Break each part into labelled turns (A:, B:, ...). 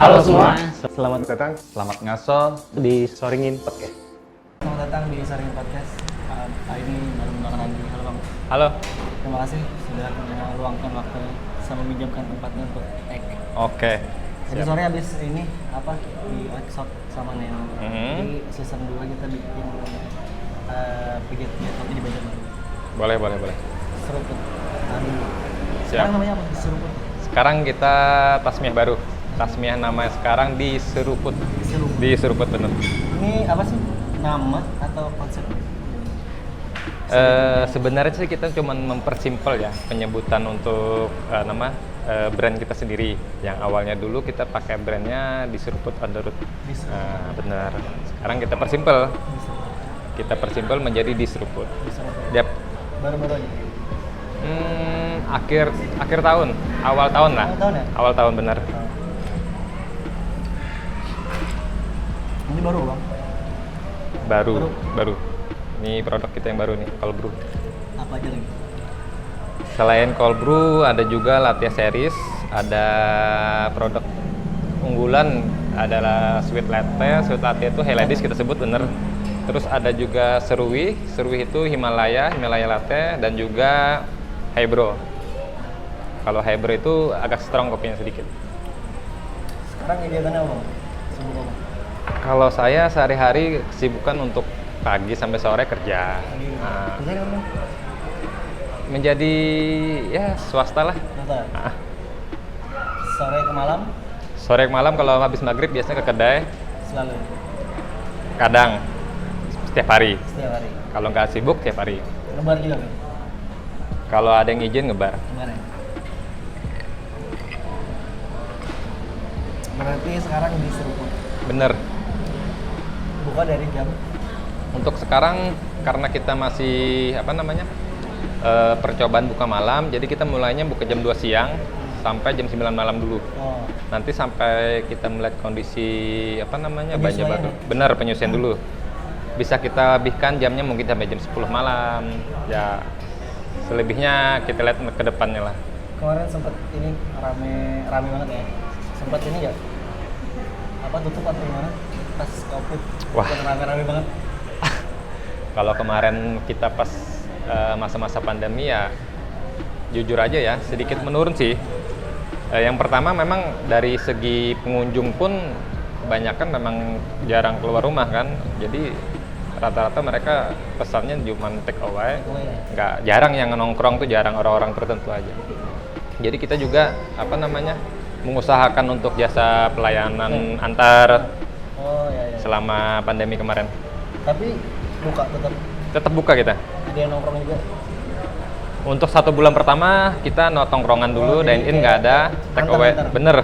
A: Halo semua,
B: selamat
A: datang.
C: Selamat ngaso.
B: di Soringin Podcast.
D: Selamat datang di Saring Podcast. Hari ini baru menggunakan Andi. Halo Bang.
C: Halo.
D: Terima kasih sudah meluangkan waktu sama meminjamkan tempatnya untuk tag.
C: Oke.
D: Jadi
C: Siap.
D: sore habis ini apa di workshop sama Neno. Di season 2 kita bikin pijat roti di Banjarmasin.
C: Boleh.
D: Seruput.
C: Siap.
D: Sekarang namanya apa? Seruput.
C: Sekarang kita tasmiah baru. Tasmiah namanya sekarang di Seruput.
D: Seruput.
C: Di Seruput bener.
D: Ini apa sih? Nama atau konsep?
C: Sebenarnya sih kita cuma mempersimpel ya penyebutan untuk nama brand kita sendiri. Yang awalnya dulu kita pakai brandnya di Seruput on the Road. Benar. Sekarang kita persimpel. Kita persimpel menjadi di Seruput. Yap.
D: Baru-baru aja.
C: Akhir tahun, awal tahun lah.
D: Awal tahun ya?
C: Awal tahun benar.
D: Ini baru Bang.
C: Baru. Ini produk kita yang baru nih, Cold Brew.
D: Apa aja lagi?
C: Selain Cold Brew, ada juga Latte Series, ada produk unggulan adalah Sweet Latte. Sweet Latte itu Helladis kita sebut bener. Terus ada juga Serui itu Himalaya Latte, dan juga Hybro. Kalau Hybro itu agak strong kopinya sedikit.
D: Sekarang kegiatannya apa Bang? Sibuk apa?
C: Kalau saya sehari-hari kesibukan untuk pagi sampai sore kerja. Nah,
D: Kerjanya apa?
C: menjadi ya swasta lah.
D: Bentar.
C: Nah,
D: Sore ke malam
C: sore ke malam kalau habis maghrib biasanya ke kedai.
D: selalu
C: Kadang setiap hari.
D: setiap hari.
C: Kalau nggak sibuk tiap hari.
D: Lebar juga kan?
C: Kalau ada yang izin ngebar.
D: Gimana? Berarti sekarang di Seruput.
C: Bener.
D: Buka dari jam
C: Untuk sekarang karena kita masih percobaan buka malam, jadi kita mulainya buka jam 2 siang sampai jam 9 malam dulu.
D: oh,
C: Nanti sampai kita melihat kondisi banyak
D: Penyesuaian.
C: baru. Bener, penyusian dulu. Bisa kita lebihkan jamnya mungkin sampai jam 10 malam. Ya selebihnya kita lihat ke depannya lah.
D: kemarin sempat ini rame banget ya. Sempat ini nggak? Apa tutup atau gimana? Pas COVID.
C: Wah.
D: Rame banget.
C: Kalau kemarin kita pas masa-masa pandemi ya jujur aja ya sedikit menurun sih. Yang pertama memang dari segi pengunjung pun kebanyakan memang jarang keluar rumah kan. Jadi rata-rata mereka pesannya cuma take away. Nggak jarang yang nongkrong tuh, jarang orang-orang tertentu aja. Jadi kita juga mengusahakan untuk jasa pelayanan antar
D: Oh ya.
C: selama pandemi kemarin.
D: Tapi buka
C: Tetap buka kita.
D: ada yang nongkrong juga.
C: Untuk 1 bulan pertama kita no tongkrongan dulu,
D: jadi
C: dine in nggak ada, take away.
D: antar-antar.
C: Bener,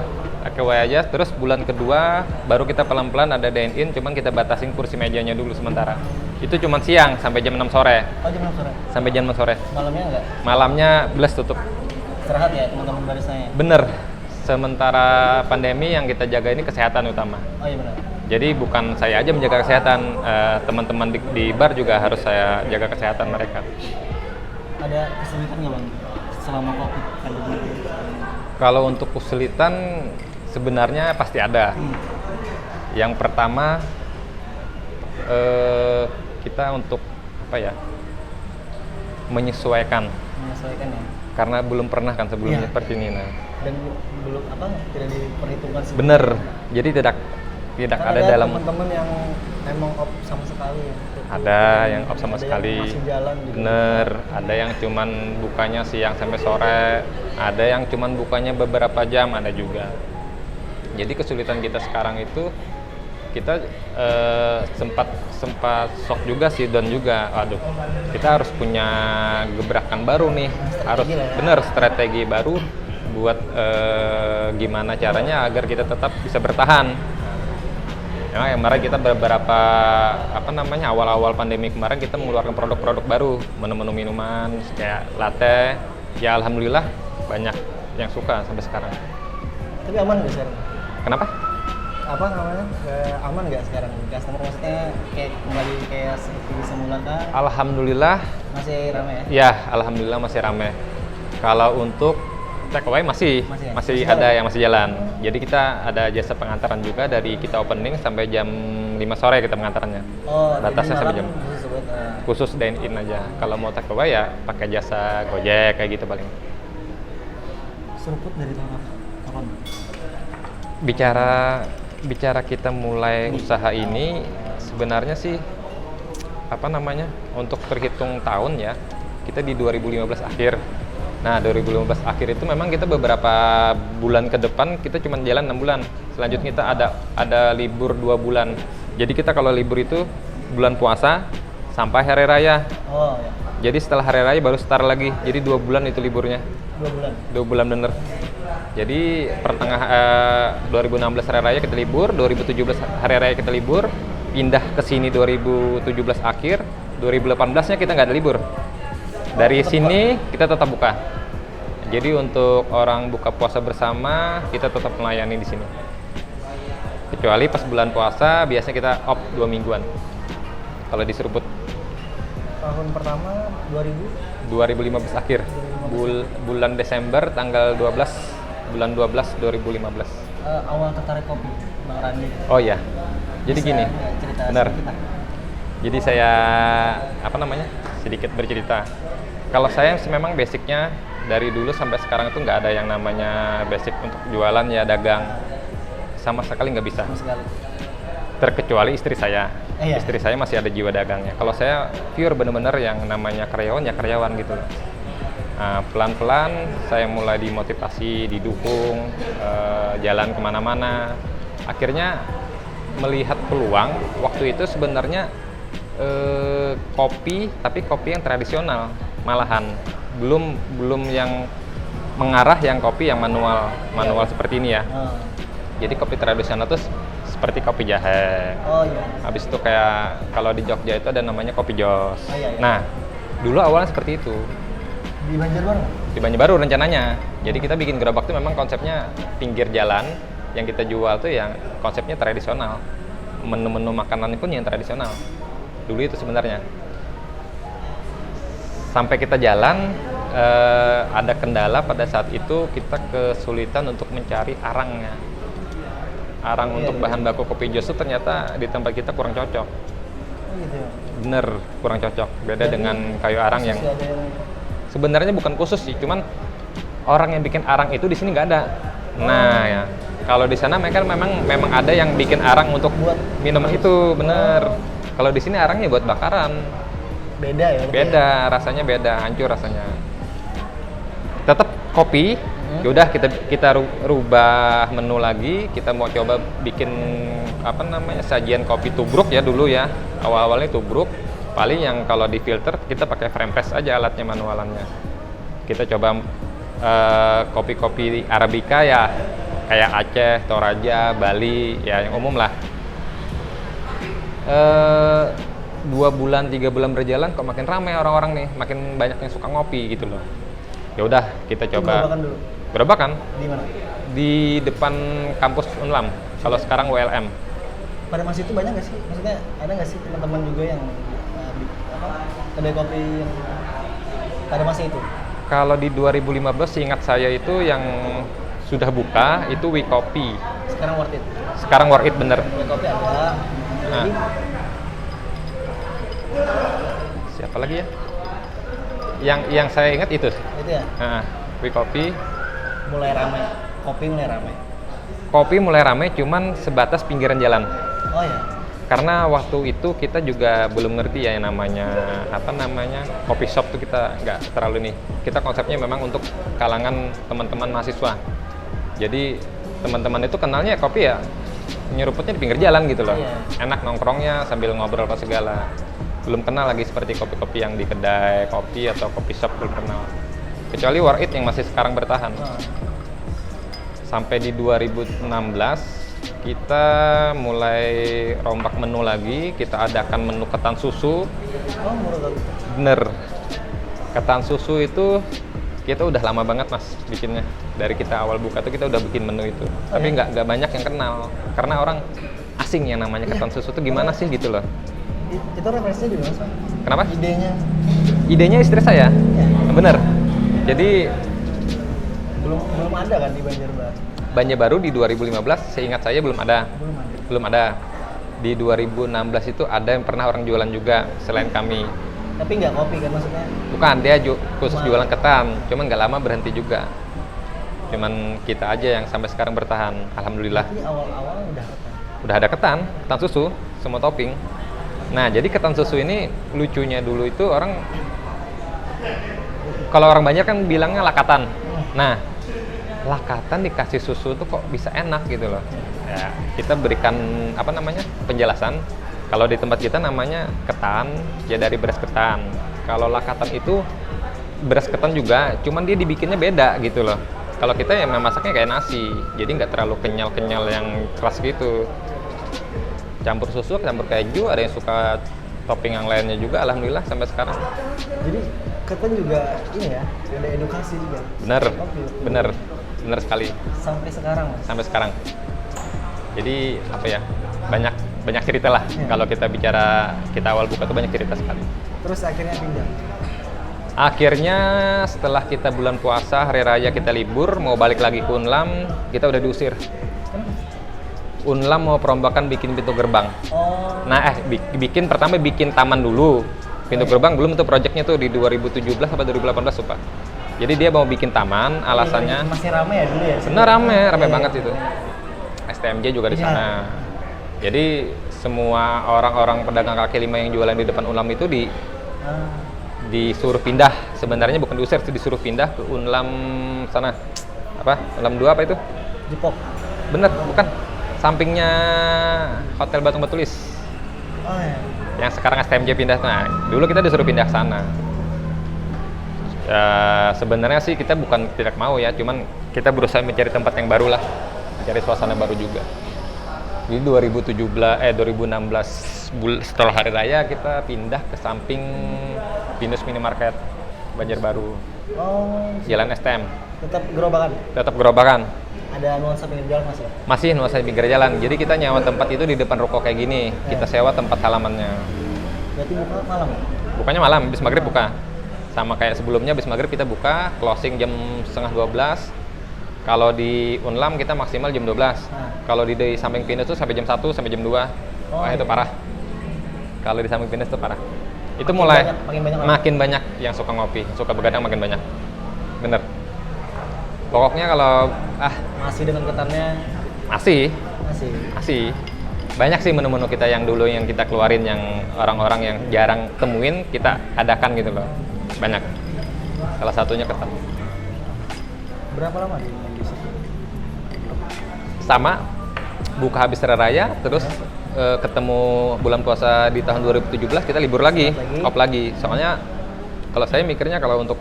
C: take away aja. Terus bulan kedua baru kita pelan-pelan ada dine in, cuman kita batasin kursi mejanya dulu sementara. Itu cuman siang sampai jam 6 sore.
D: Oh jam 6 sore.
C: Sampai jam 6 sore.
D: Malamnya enggak?
C: Malamnya belas tutup.
D: Istirahat ya teman-teman barisanya.
C: Bener. Sementara pandemi yang kita jaga ini kesehatan utama.
D: Oh iya benar.
C: Jadi bukan saya aja menjaga kesehatan, teman-teman di bar juga harus saya jaga kesehatan mereka.
D: Ada kesulitan nggak Bang selama COVID pandemi?
C: Kalau untuk kesulitan sebenarnya pasti ada. Yang pertama kita untuk menyesuaikan
D: Menyesuaikan ya.
C: karena belum pernah kan sebelumnya
D: Iya.
C: seperti ini. Nah,
D: Dan belum tidak diperhitungkan sih.
C: bener. Jadi tidak
D: Kan
C: ada dalam
D: teman-teman yang emang off sama sekali.
C: ada yang off sama
D: Ada
C: sekali.
D: yang masih jalan gitu.
C: Bener. Ada yang cuman bukanya siang sampai sore. Ada yang cuman bukanya beberapa jam, ada juga. Jadi kesulitan kita sekarang itu kita sempat shock juga sih, dan juga aduh kita harus punya gebrakan baru nih, harus
D: lah ya.
C: bener strategi baru buat gimana caranya agar kita tetap bisa bertahan. Ya, kemarin kita beberapa awal-awal pandemi kemarin kita mengeluarkan produk-produk baru, menu-menu minuman kayak latte. Ya alhamdulillah banyak yang suka sampai sekarang.
D: Tapi aman nggak sekarang?
C: Kenapa?
D: Apa namanya? Aman nggak sekarang? Customer maksudnya kayak kembali kayak seperti semula kah?
C: Alhamdulillah
D: Masih ramai ya?
C: ya, alhamdulillah masih ramai. Kalau untuk Take away masih
D: Masih ya?
C: masih
D: Masih
C: ada
D: jalan?
C: yang masih jalan. Jadi kita ada jasa pengantaran juga dari kita opening sampai jam 5 sore kita pengantarannya.
D: Oh,
C: Batasnya
D: jadi
C: sampai
D: malam
C: jam.
D: khusus buat,
C: Khusus dine in aja. Kalau mau take away ya pakai jasa Gojek kayak gitu paling.
D: seruput dari tahun kapan?
C: Bicara kita mulai usaha ini sebenarnya sih apa namanya? Untuk terhitung tahun ya. Kita di 2015 akhir. Nah, 2015 akhir itu memang kita beberapa bulan ke depan kita cuma jalan 6 bulan. Selanjutnya kita ada libur 2 bulan. Jadi kita kalau libur itu bulan puasa sampai hari raya.
D: Oh ya,
C: Jadi setelah hari raya baru start lagi. Jadi 2 bulan itu liburnya.
D: 2 bulan.
C: 2 bulan bener. Jadi pertengahan 2016 hari raya kita libur, 2017 hari raya kita libur, pindah ke sini 2017 akhir, 2018-nya kita nggak ada libur. Dari sini kita tetap buka. Jadi untuk orang buka puasa bersama kita tetap melayani di sini. Kecuali pas bulan puasa biasanya kita off 2 mingguan. Kalau di Seruput
D: Tahun pertama
C: 2015 akhir. Bulan Desember tanggal 12 bulan 12 2015.
D: awal tertarik kopi, Bang Randi.
C: Oh iya. Jadi
D: Bisa
C: gini.
D: nggak cerita
C: Benar.
D: sedikit, Bang?
C: Jadi saya sedikit bercerita. Kalau saya sih memang basicnya dari dulu sampai sekarang itu nggak ada yang namanya basic untuk jualan ya dagang, sama sekali nggak bisa.
D: Sama sekali.
C: Terkecuali istri saya.
D: Iya.
C: Istri saya masih ada jiwa dagangnya. Kalau saya pure bener-bener yang namanya karyawan ya karyawan gitu loh. Nah, pelan-pelan saya mulai dimotivasi, didukung, jalan kemana-mana. Akhirnya melihat peluang. Waktu itu sebenarnya kopi, tapi kopi yang tradisional malahan. Belum yang mengarah yang kopi yang manual seperti ini ya. Jadi kopi tradisional itu seperti kopi jahe.
D: Oh iya.
C: Habis itu kayak kalau di Jogja itu ada namanya kopi jos.
D: Oh, iya, iya.
C: Nah, dulu awalnya seperti itu.
D: Di Banjarbaru?
C: Di Banjarbaru rencananya. Jadi kita bikin gerobak tuh memang konsepnya pinggir jalan. Yang kita jual tuh yang konsepnya tradisional. Menu-menu makanan pun yang tradisional. Dulu itu sebenarnya. Sampai kita jalan, ada kendala pada saat itu kita kesulitan untuk mencari arangnya. Arang untuk bahan baku kopi jos itu ternyata di tempat kita kurang cocok.
D: Oh gitu ya.
C: Bener, kurang cocok. Beda dengan kayu arang yang
D: Masih ada yang
C: sebenarnya bukan khusus sih, cuman orang yang bikin arang itu di sini nggak ada. Nah ya, kalau di sana mereka memang ada yang bikin arang untuk
D: Buat
C: minuman itu, bener. Kalau di sini arangnya buat bakaran.
D: beda ya? berarti ya?
C: Beda, rasanya beda, hancur rasanya. Tetap kopi, yaudah kita rubah menu lagi. Kita mau coba bikin sajian kopi tubruk ya dulu ya. Awal-awalnya tubruk. Paling yang kalau di filter kita pakai frame press aja alatnya manualannya. Kita coba kopi-kopi Arabica ya kayak Aceh, Toraja, Bali ya yang umum lah. 2 bulan 3 bulan berjalan kok makin ramai orang-orang nih, makin banyak yang suka ngopi gitu loh. Ya udah kita
D: Itu
C: coba
D: gerobakan dulu.
C: gerobakan
D: Di mana?
C: di depan kampus Unlam. Kalau sekarang WLM.
D: Pada masa itu banyak nggak sih? Maksudnya ada nggak sih teman-teman juga yang kedai kopi yang pada masa itu?
C: Kalau di 2015 ingat saya itu yang sudah buka itu Wikopi.
D: Sekarang worth it.
C: Sekarang worth it bener.
D: Ya kopi ada. Jadi
C: Siapa lagi ya? Yang saya ingat itu.
D: itu ya
C: Wikopi.
D: mulai ramai. Kopi mulai ramai.
C: Kopi mulai rame cuman sebatas pinggiran jalan.
D: Oh ya.
C: Karena waktu itu kita juga belum ngerti ya yang namanya kopi shop tuh kita nggak terlalu nih. Kita konsepnya memang untuk kalangan teman-teman mahasiswa. Jadi teman-teman itu kenalnya kopi ya nyeruputnya di pinggir jalan gitu loh.
D: Iya.
C: Enak nongkrongnya sambil ngobrol apa segala. Belum kenal lagi seperti kopi-kopi yang di kedai kopi atau kopi shop, belum kenal. Kecuali War It yang masih sekarang bertahan. Sampai di 2016 kita mulai rombak menu lagi, kita adakan menu ketan susu.
D: Oh murah kali.
C: Bener, ketan susu itu kita udah lama banget mas bikinnya. Dari kita awal buka tuh kita udah bikin menu itu. Tapi nggak banyak yang kenal, karena orang asing yang namanya ketan susu tuh gimana sih gitu loh.
D: Itu referensinya di mana sih?
C: Kenapa?
D: Idenya?
C: Idenya istri saya,
D: Ya.
C: bener. Jadi
D: Belum belum ada kan di Banjarbaru?
C: Banjarbaru di 2015 seingat saya belum ada.
D: Belum ada.
C: Belum ada. Di 2016 itu ada yang pernah orang jualan juga selain kami.
D: Tapi nggak kopi kan maksudnya?
C: Bukan, dia khusus jualan ketan. Cuman nggak lama berhenti juga. Cuman kita aja yang sampai sekarang bertahan. Alhamdulillah.
D: Tapi awal-awal udah ketan.
C: Udah ada ketan susu, semua topping. Nah, jadi ketan susu ini lucunya dulu itu orang, kalau orang Banjar kan bilangnya lakatan. Nah, lakatan dikasih susu tuh kok bisa enak gitu loh. Ya, kita berikan penjelasan. Kalau di tempat kita namanya ketan, ya dari beras ketan. Kalau lakatan itu beras ketan juga, cuman dia dibikinnya beda gitu loh. Kalau kita ya masaknya kayak nasi, jadi nggak terlalu kenyal-kenyal yang keras gitu. Campur susu, campur keju, ada yang suka topping yang lainnya juga, alhamdulillah sampai sekarang.
D: Jadi ketan juga ini ya, ada edukasi juga.
C: Bener sekali.
D: Sampai sekarang Mas?
C: Sampai sekarang. Jadi banyak cerita lah. Kalau kita bicara, kita awal buka tuh banyak cerita sekali.
D: Terus akhirnya pindah?
C: Akhirnya setelah kita bulan puasa, hari raya kita libur, mau balik lagi ke Unlam, kita udah diusir. Unlam mau perombakan bikin pintu gerbang.
D: Oh.
C: Nah, pertama bikin taman dulu. Pintu gerbang belum tuh proyeknya tuh di 2017 atau 2018 lupa. Jadi dia mau bikin taman, alasannya
D: masih rame ya dulu ya?
C: bener rame banget itu. STMJ juga di sana. Jadi semua orang-orang pedagang kaki lima yang jualan di depan Unlam itu disuruh pindah. Sebenarnya bukan diusir, disuruh pindah ke Unlam sana. Unlam 2 apa itu?
D: Depok.
C: Bener, bukan. Sampingnya Hotel Batu Batulis.
D: Oh ya.
C: Yang sekarang STMJ pindah. Nah, dulu kita disuruh pindah ke sana. Ya, sebenarnya sih kita bukan tidak mau ya, cuman kita berusaha mencari tempat yang baru lah, mencari suasana baru juga. Di 2016 setelah hari raya kita pindah ke samping Pinus Minimarket Banjarbaru.
D: Oh.
C: Jalan STM.
D: Tetap gerobakan. Ada nuansa pinggir jalan Mas ya?
C: Masih nuansa pinggir jalan. Jadi kita nyewa tempat itu di depan ruko kayak gini. Kita sewa tempat halamannya.
D: Berarti buka malam?
C: Bukanya malam, habis maghrib buka. Sama kayak sebelumnya, habis maghrib kita buka, closing jam 11:30. Kalau di Unlam kita maksimal jam 12. Kalau di samping Pinus itu sampai jam 1 sampai jam 2. Itu parah. Kalau di samping Pinus itu parah. Itu makin banyak yang suka ngopi, suka begadang makin banyak. Bener. Pokoknya kalau
D: masih dengan ketannya?
C: Masih. Banyak sih menu-menu kita yang dulu yang kita keluarin, yang orang-orang yang jarang temuin kita adakan gitu loh. Banyak. Salah satunya ketan.
D: Berapa lama di situ?
C: Sama, buka habis hari raya, terus ketemu bulan puasa di tahun 2017 kita libur lagi, off lagi. Soalnya kalau saya mikirnya kalau untuk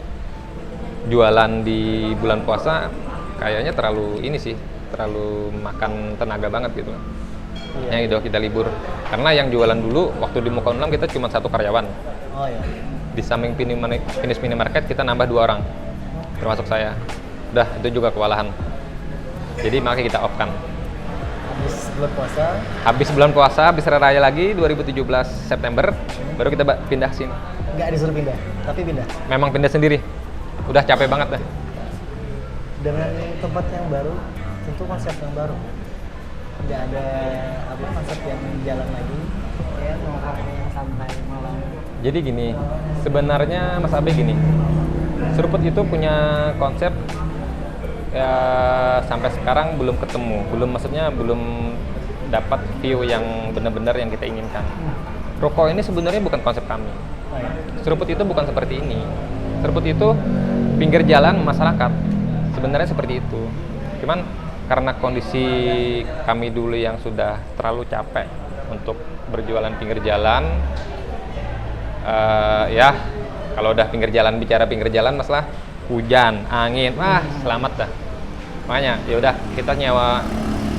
C: jualan di bulan puasa kayaknya terlalu makan tenaga banget gitu. Yang itu kita libur. Karena yang jualan dulu waktu di Muka Unlam kita cuma 1 karyawan.
D: Oh iya.
C: Di samping Pinus Minimarket kita nambah 2 orang. Termasuk saya. Udah, itu juga kewalahan. Jadi makanya kita off kan. Habis bulan puasa, habis hari raya lagi 2017 September baru kita pindah sini.
D: Nggak disuruh pindah, tapi pindah.
C: Memang pindah sendiri. Udah capek banget dah.
D: Dengan tempat yang baru, tentu konsep yang baru. Nggak ada konsep yang jalan lagi, ya nongkrong yang santai malam.
C: Jadi gini, sebenarnya Mas Abe gini, Seruput itu punya konsep ya sampai sekarang belum ketemu, belum dapat view yang benar-benar yang kita inginkan. Rokok ini sebenarnya bukan konsep kami. Seruput itu bukan seperti ini. Seruput itu pinggir jalan masyarakat. Sebenarnya seperti itu. Cuman karena kondisi kami dulu yang sudah terlalu capek untuk berjualan pinggir jalan, ya kalau udah bicara pinggir jalan masalah hujan, angin, selamat dah. Makanya ya udah kita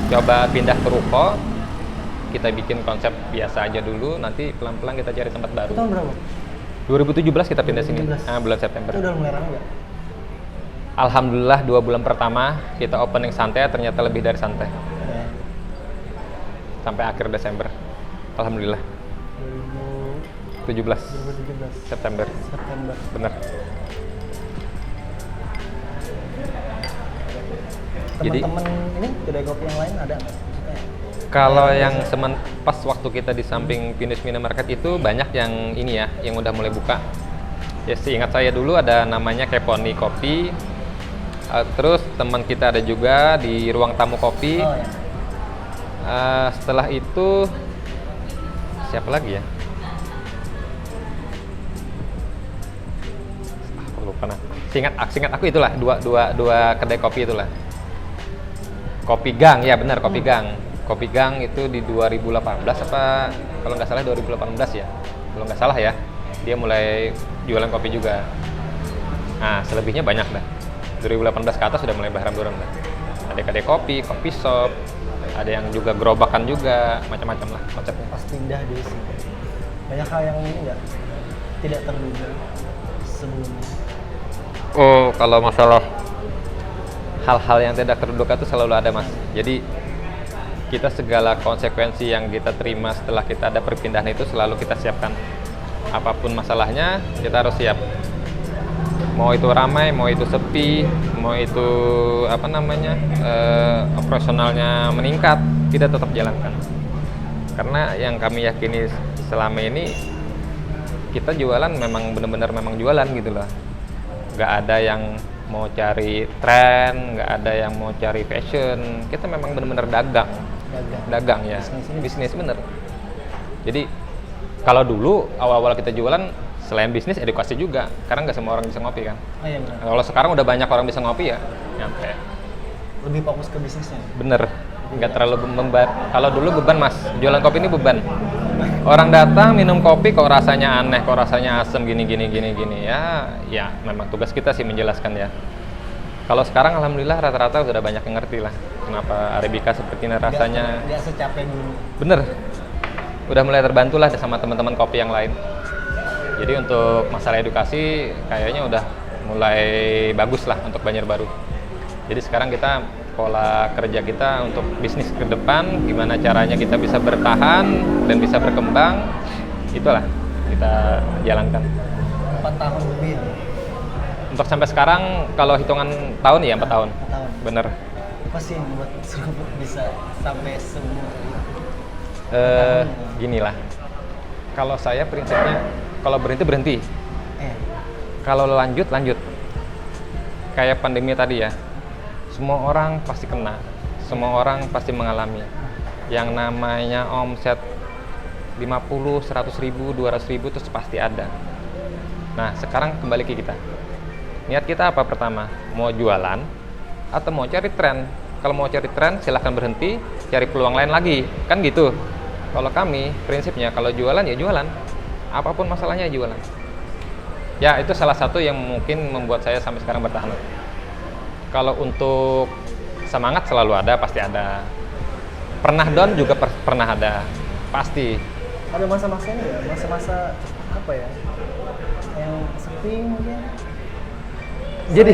C: coba pindah ke ruko, kita bikin konsep biasa aja dulu, nanti pelan-pelan kita cari tempat baru.
D: Tahun berapa?
C: 2017 kita pindah sini, bulan September.
D: Itu udah mulai ramai nggak?
C: Alhamdulillah 2 bulan pertama kita opening santai, ternyata lebih dari santai. Sampai akhir Desember, alhamdulillah. 2017 September.
D: Benar.
C: Jadi
D: Teman-teman ini kedai kopi yang lain ada nggak? Maksudnya,
C: kalau yang pas waktu kita di samping Pinus Minimarket itu banyak yang ini ya, yang udah mulai buka. Ya seingat saya dulu ada namanya Keponi Kopi. Terus teman kita ada juga di Ruang Tamu Kopi.
D: oh ya.
C: Setelah itu siapa lagi ya? Aku lupa nah. Seingat aku itulah dua kedai kopi itulah. Kopi Gang, ya benar Kopi Gang. Kopi Gang itu di 2018 apa kalau nggak salah 2018 ya. Kalau nggak salah ya. Dia mulai jualan kopi juga. Nah, selebihnya banyak dah. 2018 ke atas sudah mulai berhamburan dah. Ada kedai kopi, kopi shop, ada yang juga gerobakan juga, macam-macam lah konsepnya.
D: Pas pindah di sini banyak hal yang ini nggak tidak terduga sebelumnya.
C: Oh, kalau masalah hal-hal yang tidak terduga itu selalu ada, Mas. Jadi kita segala konsekuensi yang kita terima setelah kita ada perpindahan itu selalu kita siapkan. Apapun masalahnya, kita harus siap. Mau itu ramai, mau itu sepi, mau itu operasionalnya meningkat, kita tetap jalankan. Karena yang kami yakini selama ini kita jualan memang benar-benar memang jualan gitu loh. Nggak ada yang mau cari tren, nggak ada yang mau cari fashion. Kita memang benar-benar dagang ya, bisnis bener. Jadi kalau dulu awal-awal kita jualan selain bisnis edukasi juga, karena nggak semua orang bisa ngopi kan.
D: Oh iya benar.
C: Kalau sekarang udah banyak orang bisa ngopi ya, nyampe.
D: Lebih fokus ke bisnisnya.
C: Bener, nggak terlalu beban. Kalau dulu beban Mas, jualan kopi ini beban. Orang datang minum kopi kok rasanya aneh, kok rasanya asem gini. Ya memang tugas kita sih menjelaskan ya. Kalau sekarang alhamdulillah rata-rata sudah banyak yang ngerti lah kenapa Arabica seperti ini rasanya.
D: Nggak secapek dulu.
C: Bener, udah mulai terbantu lah sama teman-teman kopi yang lain. Jadi untuk masalah edukasi kayaknya udah mulai bagus lah untuk Banjarbaru. Jadi sekarang kita pola kerja kita untuk bisnis ke depan, gimana caranya kita bisa bertahan dan bisa berkembang, itulah kita jalankan.
D: 4 tahun lebih.
C: Untuk sampai sekarang kalau hitungan tahun ya 4 tahun.
D: 4 tahun.
C: Bener.
D: Apa sih yang membuat Seruput bisa sampai semua itu?
C: Gini lah. Kalau saya prinsipnya kalau berhenti. Kalau lanjut. Kayak pandemi tadi ya. Semua orang pasti kena. Semua orang pasti mengalami. Yang namanya omset 50, 100 ribu, 200 ribu itu pasti ada. Nah, sekarang kembali ke kita. Niat kita apa pertama? Mau jualan atau mau cari tren? Kalau mau cari tren, silahkan berhenti, cari peluang lain lagi. Kan gitu. Kalau kami, prinsipnya kalau jualan ya jualan. Apapun masalahnya ya jualan. Ya, itu salah satu yang mungkin membuat saya sampai sekarang bertahan. Kalau untuk semangat selalu ada, pasti ada. Pernah down juga pernah ada, pasti.
D: Ada masa-masanya ya? Masa-masa apa ya? Yang sepi mungkin?
C: Jadi,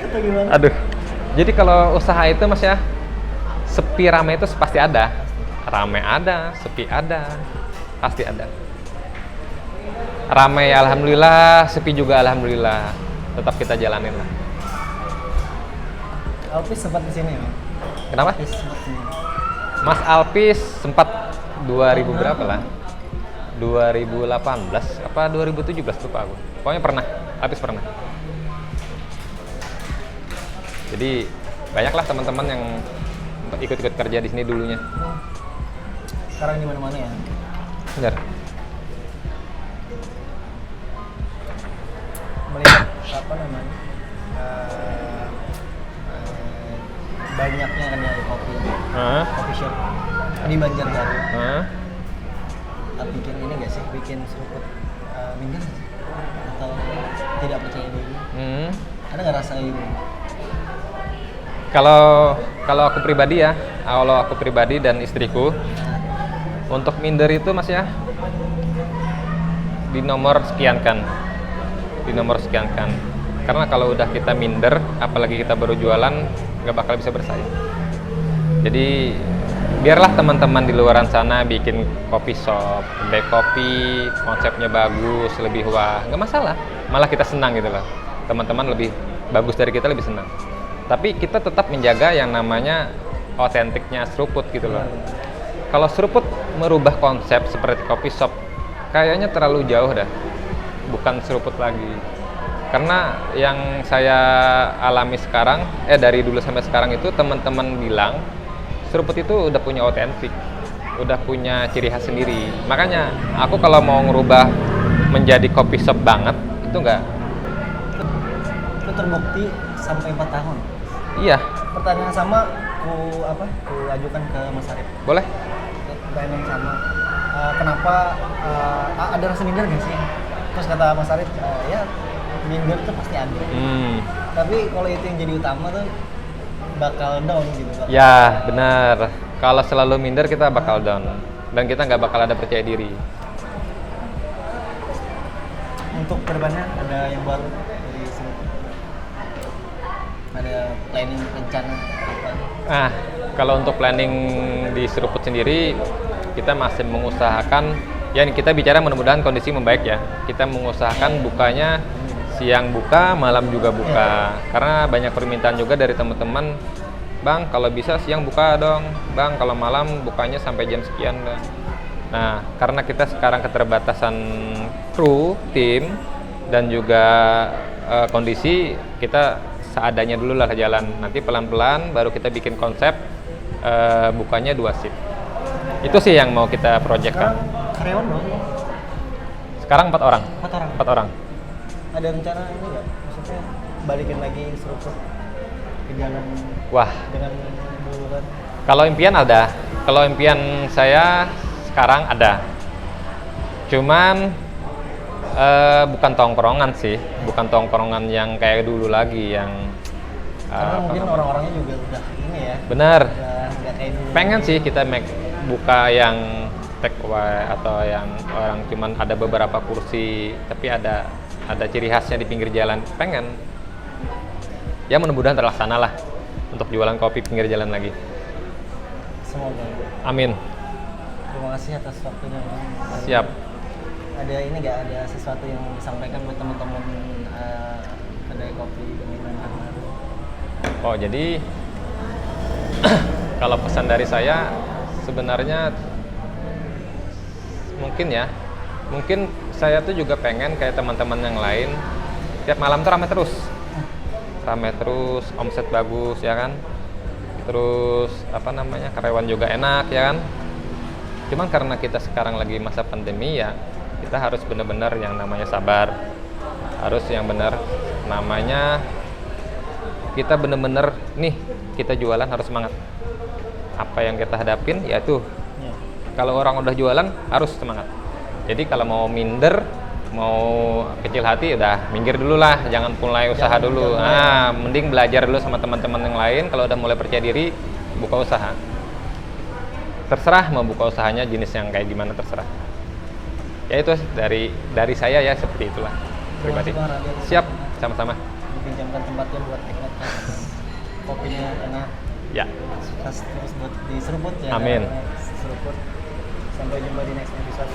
D: atau gimana?
C: aduh. Jadi kalau usaha itu Mas ya, sepi rame itu pasti ada. Rame ada, sepi ada, pasti ada. Rame ya alhamdulillah, sepi juga alhamdulillah. Tetap kita jalanin lah.
D: Alpis sempat di sini ya?
C: Kenapa?
D: Alpis sempat di sini.
C: Mas Alpis sempat 2000 berapa lah? 2018 apa 2017 lupa aku. Pokoknya pernah, Alpis pernah. Jadi banyaklah teman-teman yang ikut-ikut kerja di sini dulunya.
D: Sekarang di mana-mana ya?
C: Benar.
D: Melihat apa namanya? Banyaknya kedai kopi, kopi shop di Banjarbaru. Bikin ini nggak sih? Bikin Seruput minder nggak sih? Atau tidak percaya diri? Ada nggak rasa gitu?
C: Kalau aku pribadi ya, kalau aku pribadi dan istriku, untuk minder itu Mas ya, di nomor sekian kan. Karena kalau udah kita minder, apalagi kita baru jualan, nggak bakal bisa bersaing. Jadi biarlah teman-teman di luaran sana bikin kopi shop, kedai kopi, konsepnya bagus, lebih wah, nggak masalah. Malah kita senang gitu loh. Teman-teman lebih bagus dari kita lebih senang. Tapi kita tetap menjaga yang namanya otentiknya seruput gitu loh. Kalau seruput merubah konsep seperti coffee shop, kayaknya terlalu jauh dah. Bukan seruput lagi. Karena yang saya alami sekarang, dari dulu sampai sekarang itu teman-teman bilang seruput itu udah punya otentik, udah punya ciri khas sendiri. Makanya aku kalau mau ngerubah menjadi coffee shop banget, itu enggak.
D: Itu terbukti sampai 4 tahun.
C: Iya,
D: Pertanyaan sama ku ajukan ke Mas Arif.
C: boleh.
D: Pertanyaan yang sama. Kenapa ada rasa minder nggak sih? Terus kata Mas Arif, ya minder tuh pasti ada. Tapi kalau itu yang jadi utama tuh bakal down gitu Pak.
C: Ya, benar. Kalau selalu minder kita bakal down dan kita nggak bakal ada percaya diri.
D: Untuk kedepannya ada yang baru dari sini? Ada planning rencana apa?
C: Kalau untuk planning di seruput sendiri, kita masih mengusahakan, ya kita bicara mudah-mudahan kondisi membaik ya. Kita mengusahakan bukanya siang buka, malam juga buka. Karena banyak permintaan juga dari teman-teman, Bang kalau bisa siang buka dong, Bang kalau malam bukanya sampai jam sekian dong. Nah, karena kita sekarang keterbatasan kru, tim, dan juga kondisi, kita seadanya dulu lah jalan. Nanti pelan-pelan baru kita bikin konsep bukanya 2 shift. Itu sih yang mau kita projectkan.
D: Sekarang karyawan berapa?
C: Sekarang 4 orang.
D: 4 orang.
C: 4 orang.
D: Ada rencana ini nggak? Maksudnya balikin lagi seruput ke jalan
C: Wah,
D: dengan dulu kan?
C: kalau impian ada. Kalau impian saya sekarang ada. Cuman bukan tongkrongan sih, bukan tongkrongan yang kayak dulu lagi yang
D: Karena mungkin orang-orangnya juga udah ini ya.
C: bener.
D: Udah nggak kayak dulu.
C: Pengen sih kita buka yang take away atau yang orang cuman ada beberapa kursi tapi ada ciri khasnya di pinggir jalan. Pengen. Ya mudah-mudahan terlaksana lah untuk jualan kopi pinggir jalan lagi.
D: Semoga.
C: Amin.
D: Terima kasih atas waktunya Bang.
C: Siap.
D: Ada ini nggak ada sesuatu yang mau disampaikan buat teman-teman kedai kopi Kemiren Baru?
C: Oh jadi kalau pesan dari saya sebenarnya mungkin saya tuh juga pengen kayak teman-teman yang lain tiap malam tuh ramai terus, omset bagus ya kan, terus karyawan juga enak ya kan. Cuman karena kita sekarang lagi masa pandemi ya, kita harus benar-benar yang namanya sabar, harus yang benar namanya kita benar-benar nih kita jualan harus semangat. Apa yang kita hadapin yaitu kalau orang udah jualan harus semangat. Jadi kalau mau minder, mau kecil hati udah minggir dulu lah, jangan mulai usaha dulu. Mending belajar dulu sama teman-teman yang lain. Kalau udah mulai percaya diri, buka usaha. Terserah mau buka usahanya jenis yang kayak gimana terserah. Ya itu dari saya ya seperti itulah pribadi. Siap, sama-sama.
D: Dipinjamkan tempatnya buat teknik kopinya enak.
C: Ya.
D: Sukses terus buat di seruput ya.
C: Amin.
D: Seruput. Sampai jumpa di next episode.